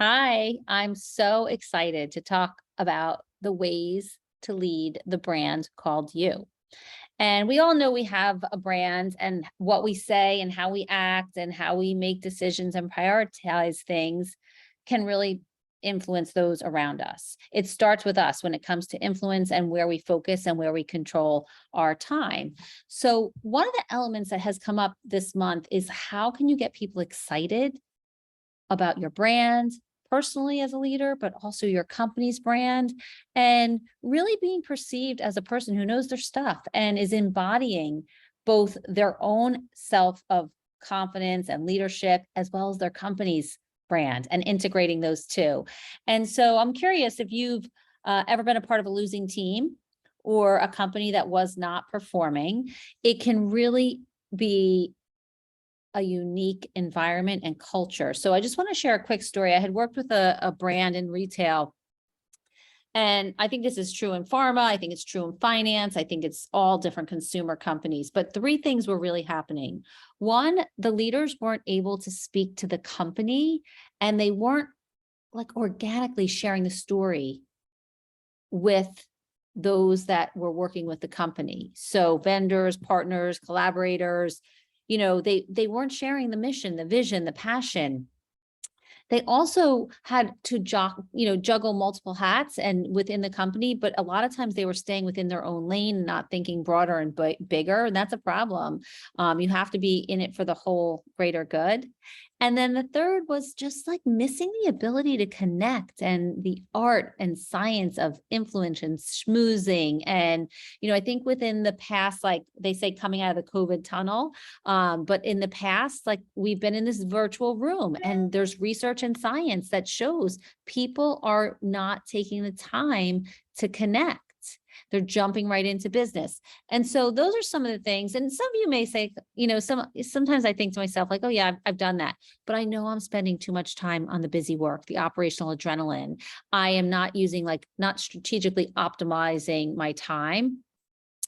Hi, I'm so excited to talk about the ways to lead the brand called you. And we all know we have a brand and what we say and how we act and how we make decisions and prioritize things can really influence those around us. It starts with us when it comes to influence and where we focus and where we control our time. So, one of the elements that has come up this month is how can you get people excited about your brand personally as a leader, but also your company's brand, and really being perceived as a person who knows their stuff and is embodying both their own self of confidence and leadership, as well as their company's brand and integrating those two. And so I'm curious if you've ever been a part of a losing team or a company that was not performing. It can really be a unique environment and culture. So I just want to share a quick story. I had worked with a brand in retail, and I think this is true in pharma. I think it's true in finance. I think it's all different consumer companies, but three things were really happening. One, the leaders weren't able to speak to the company, and they weren't like organically sharing the story with those that were working with the company. So vendors, partners, collaborators, they weren't sharing the mission, the vision, the passion. They also had to juggle multiple hats and within the company, but a lot of times they were staying within their own lane, not thinking broader and bigger, and that's a problem. You have to be in it for the whole greater good. And then the third was just like missing the ability to connect and the art and science of influence and schmoozing. And, I think within the past, like they say, coming out of the COVID tunnel, but in the past, like we've been in this virtual room and there's research and science that shows people are not taking the time to connect. They're jumping right into business. And so those are some of the things. And some of you may say, sometimes I think to myself, like, oh yeah, I've done that, but I know I'm spending too much time on the busy work, the operational adrenaline. I am not not strategically optimizing my time.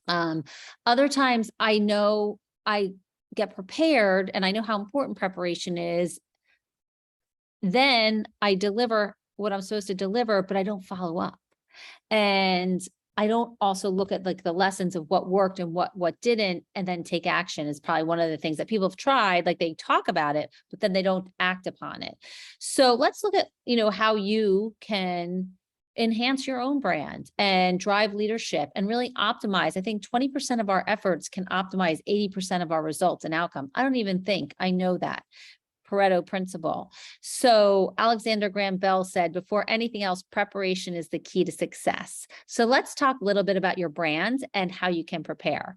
Other times I know I get prepared and I know how important preparation is. Then I deliver what I'm supposed to deliver, but I don't follow up. And I don't also look at like the lessons of what worked and what didn't, and then take action is probably one of the things that people have tried. Like they talk about it, but then they don't act upon it. So let's look at, how you can enhance your own brand and drive leadership and really optimize. I think 20% of our efforts can optimize 80% of our results and outcome. I know that. Pareto principle. So Alexander Graham Bell said, before anything else, preparation is the key to success. So let's talk a little bit about your brand and how you can prepare.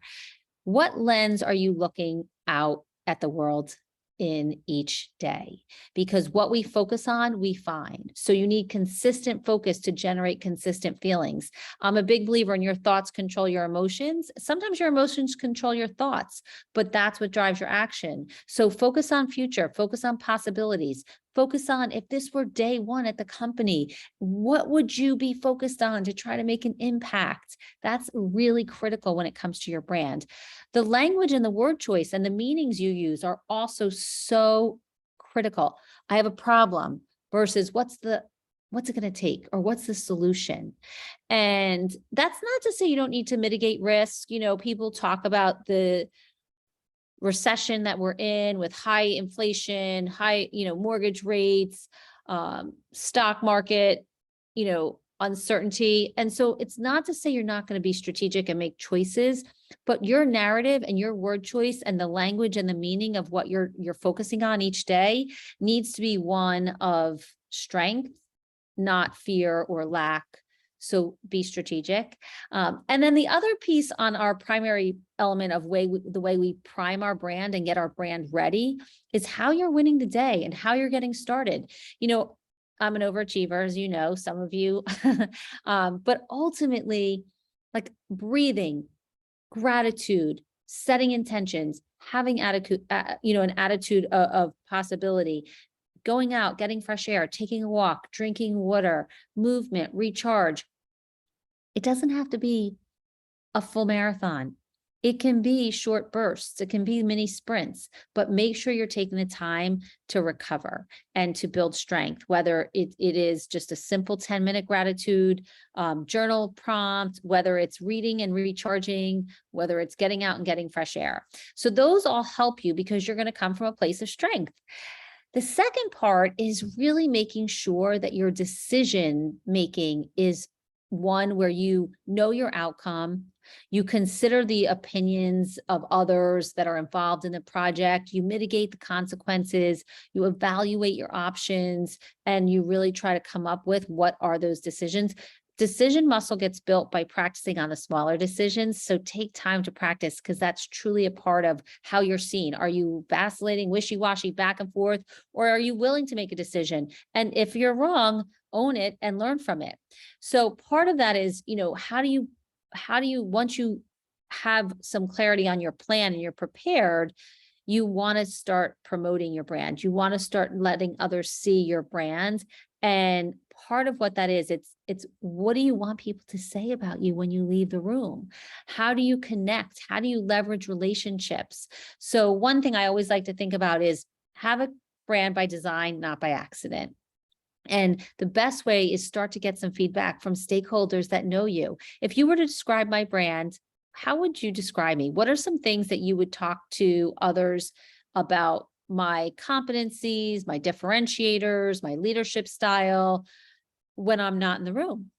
What lens are you looking out at the world in each day? Because what we focus on, we find. So you need consistent focus to generate consistent feelings. I'm a big believer in your thoughts control your emotions. Sometimes your emotions control your thoughts, but that's what drives your action. So focus on future, focus on possibilities, focus on if this were day one at the company, what would you be focused on to try to make an impact? That's really critical when it comes to your brand. The language and the word choice and the meanings you use are also so critical. I have a problem versus what's it going to take, or what's the solution? And that's not to say you don't need to mitigate risk. People talk about the recession that we're in with high inflation, high, mortgage rates, stock market, uncertainty. And so it's not to say you're not going to be strategic and make choices, but your narrative and your word choice and the language and the meaning of what you're focusing on each day needs to be one of strength, not fear or lack. So be strategic. And then the other piece on our primary element of the way we prime our brand and get our brand ready is how you're winning the day and how you're getting started. I'm an overachiever, as you know, some of you, but ultimately, like breathing, gratitude, setting intentions, having attitude, an attitude of possibility, going out, getting fresh air, taking a walk, drinking water, movement, recharge. It doesn't have to be a full marathon. It can be short bursts, it can be mini sprints, but make sure you're taking the time to recover and to build strength, whether it is just a simple 10-minute gratitude journal prompt, whether it's reading and recharging, whether it's getting out and getting fresh air. So those all help you because you're going to come from a place of strength. The second part is really making sure that your decision making is one where you know your outcome, you consider the opinions of others that are involved in the project, you mitigate the consequences, you evaluate your options, and you really try to come up with what are those decisions. Decision muscle gets built by practicing on the smaller decisions. So take time to practice because that's truly a part of how you're seen. Are you vacillating, wishy-washy, back and forth, or are you willing to make a decision? And if you're wrong, own it and learn from it. So part of that is, how do you, once you have some clarity on your plan and you're prepared, you want to start promoting your brand. You want to start letting others see your brand. And part of what that is, it's what do you want people to say about you when you leave the room? How do you connect? How do you leverage relationships? So one thing I always like to think about is have a brand by design, not by accident. And the best way is start to get some feedback from stakeholders that know you. If you were to describe my brand, how would you describe me? What are some things that you would talk to others about my competencies, my differentiators, my leadership style when I'm not in the room?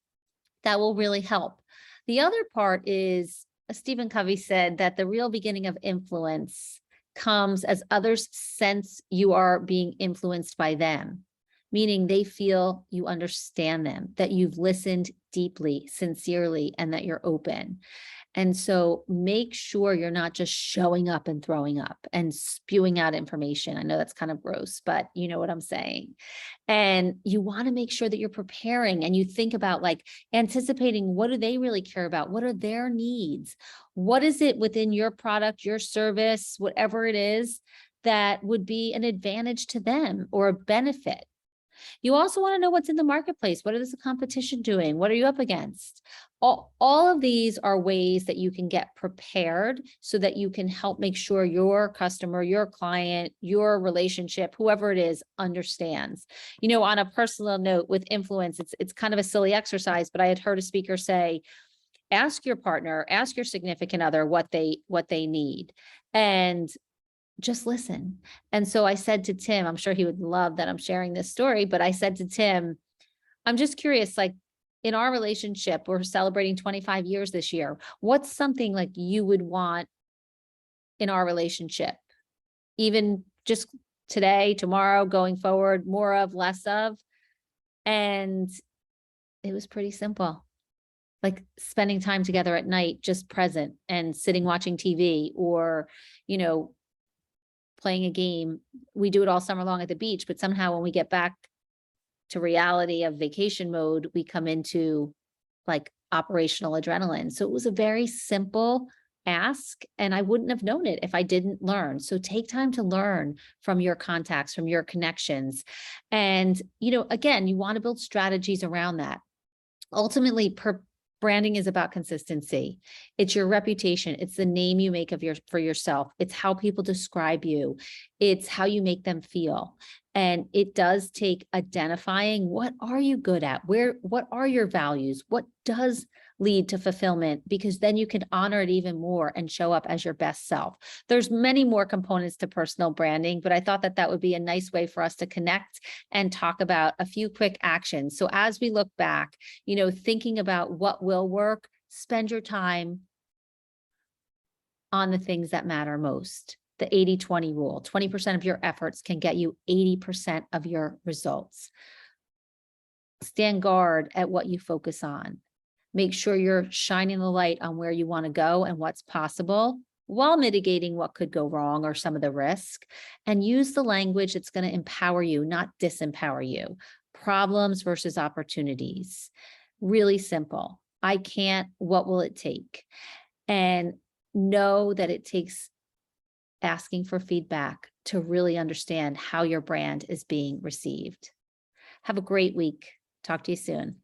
That will really help. The other part is, Stephen Covey said that the real beginning of influence comes as others sense you are being influenced by them, meaning they feel you understand them, that you've listened deeply, sincerely, and that you're open. And so make sure you're not just showing up and throwing up and spewing out information. I know that's kind of gross, but you know what I'm saying. And you want to make sure that you're preparing and you think about like anticipating what do they really care about? What are their needs? What is it within your product, your service, whatever it is that would be an advantage to them or a benefit? You also want to know what's in the marketplace. What is the competition doing? What are you up against? All of these are ways that you can get prepared so that you can help make sure your customer, your client, your relationship, whoever it is, understands. On a personal note with influence, it's kind of a silly exercise, but I had heard a speaker say, ask your partner, ask your significant other what they need. And just listen. And so I said to Tim, I'm sure he would love that I'm sharing this story, but I said to Tim, I'm just curious, like in our relationship, we're celebrating 25 years this year. What's something like you would want in our relationship? Even just today, tomorrow, going forward, more of, less of. And it was pretty simple. Like spending time together at night, just present and sitting watching TV or, playing a game. We do it all summer long at the beach, but somehow when we get back to reality of vacation mode, we come into like operational adrenaline. So it was a very simple ask, and I wouldn't have known it if I didn't learn. So take time to learn from your contacts, from your connections. And, again, you want to build strategies around that. Ultimately, branding is about consistency. It's your reputation. It's the name you make for yourself. It's how people describe you. It's how you make them feel. And it does take identifying what are you good at? What are your values? What does lead to fulfillment? Because then you can honor it even more and show up as your best self. There's many more components to personal branding, but I thought that would be a nice way for us to connect and talk about a few quick actions. So as we look back, thinking about what will work, spend your time on the things that matter most. The 80-20 rule, 20% of your efforts can get you 80% of your results. Stand guard at what you focus on. Make sure you're shining the light on where you want to go and what's possible while mitigating what could go wrong or some of the risk. And use the language that's going to empower you, not disempower you. Problems versus opportunities. Really simple. I can't, what will it take? And know that it takes asking for feedback to really understand how your brand is being received. Have a great week. Talk to you soon.